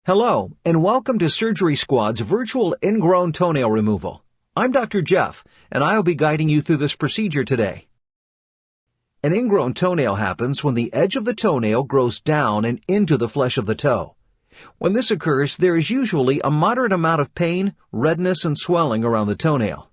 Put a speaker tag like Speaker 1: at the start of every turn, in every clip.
Speaker 1: Hello, and welcome to Surgery Squad's virtual ingrown toenail removal. I'm Dr. Jeff, and I'll be guiding you through this procedure today. An ingrown toenail happens when the edge of the toenail grows down and into the flesh of the toe. When this occurs, there is usually a moderate amount of pain, redness, and swelling around the toenail.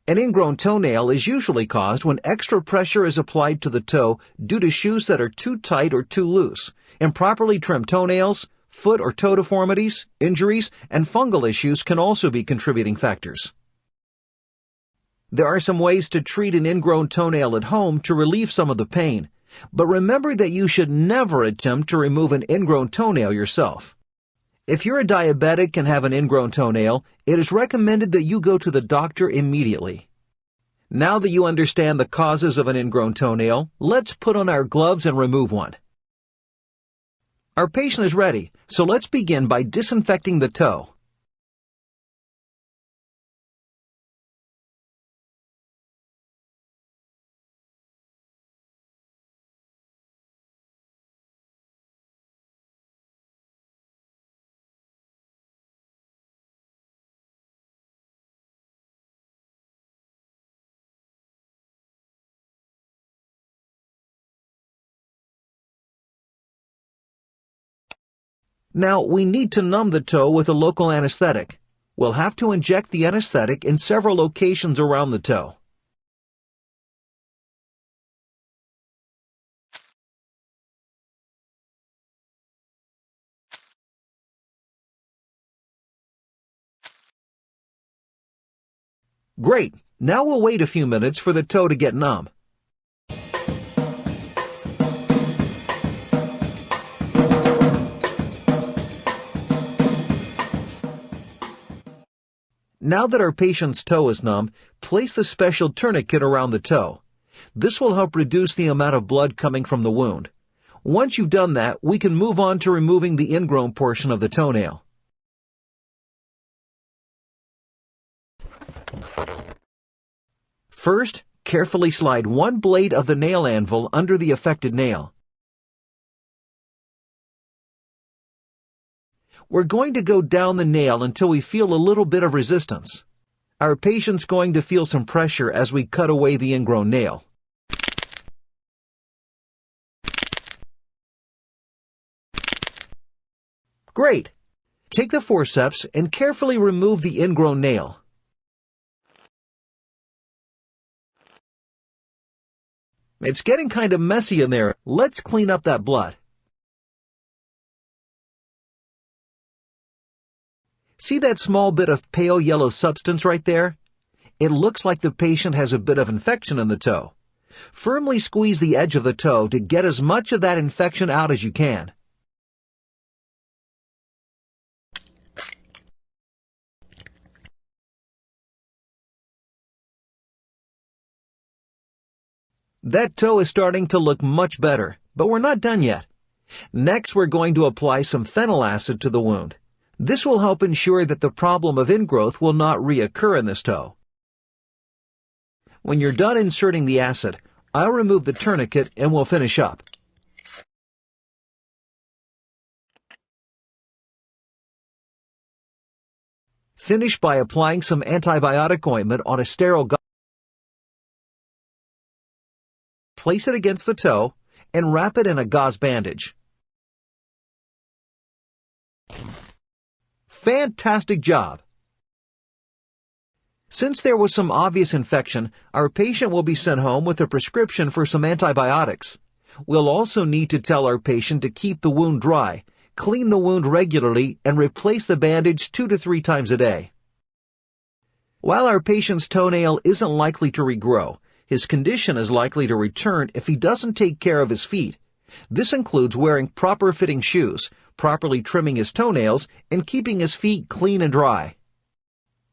Speaker 1: An ingrown toenail is usually caused when extra pressure is applied to the toe due to shoes that are too tight or too loose, improperly trimmed toenails, foot or toe deformities, injuries, and fungal issues can also be contributing factors. There are some ways to treat an ingrown toenail at home to relieve some of the pain, but remember that you should never attempt to remove an ingrown toenail yourself. If you're a diabetic and have an ingrown toenail, it is recommended that you go to the doctor immediately. Now that you understand the causes of an ingrown toenail, let's put on our gloves and remove one. Our patient is ready, so let's begin by disinfecting the toe. Now, we need to numb the toe with a local anesthetic. We'll have to inject the anesthetic in several locations around the toe. Great! Now we'll wait a few minutes for the toe to get numb. Now that our patient's toe is numb, place the special tourniquet around the toe. This will help reduce the amount of blood coming from the wound. Once you've done that, we can move on to removing the ingrown portion of the toenail. First, carefully slide one blade of the nail anvil under the affected nail. We're going to go down the nail until we feel a little bit of resistance. Our patient's going to feel some pressure as we cut away the ingrown nail. Great! Take the forceps and carefully remove the ingrown nail. It's getting kind of messy in there. Let's clean up that blood. See that small bit of pale yellow substance right there? It looks like the patient has a bit of infection in the toe. Firmly squeeze the edge of the toe to get as much of that infection out as you can. That toe is starting to look much better, but we're not done yet. Next, we're going to apply some phenyl acid to the wound. This will help ensure that the problem of ingrowth will not reoccur in this toe. When you're done inserting the acid, I'll remove the tourniquet and we'll finish up. Finish by applying some antibiotic ointment on a sterile gauze. Place it against the toe and wrap it in a gauze bandage. Fantastic job! Since there was some obvious infection, our patient will be sent home with a prescription for some antibiotics. We'll also need to tell our patient to keep the wound dry, clean the wound regularly, and replace the bandage 2 to 3 times a day. While our patient's toenail isn't likely to regrow, his condition is likely to return if he doesn't take care of his feet. This includes wearing proper-fitting shoes, properly trimming his toenails, and keeping his feet clean and dry.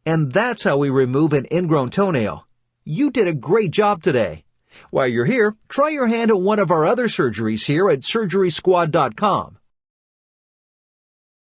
Speaker 1: And that's how we remove an ingrown toenail. You did a great job today. While you're here, try your hand at one of our other surgeries here at surgerysquad.com.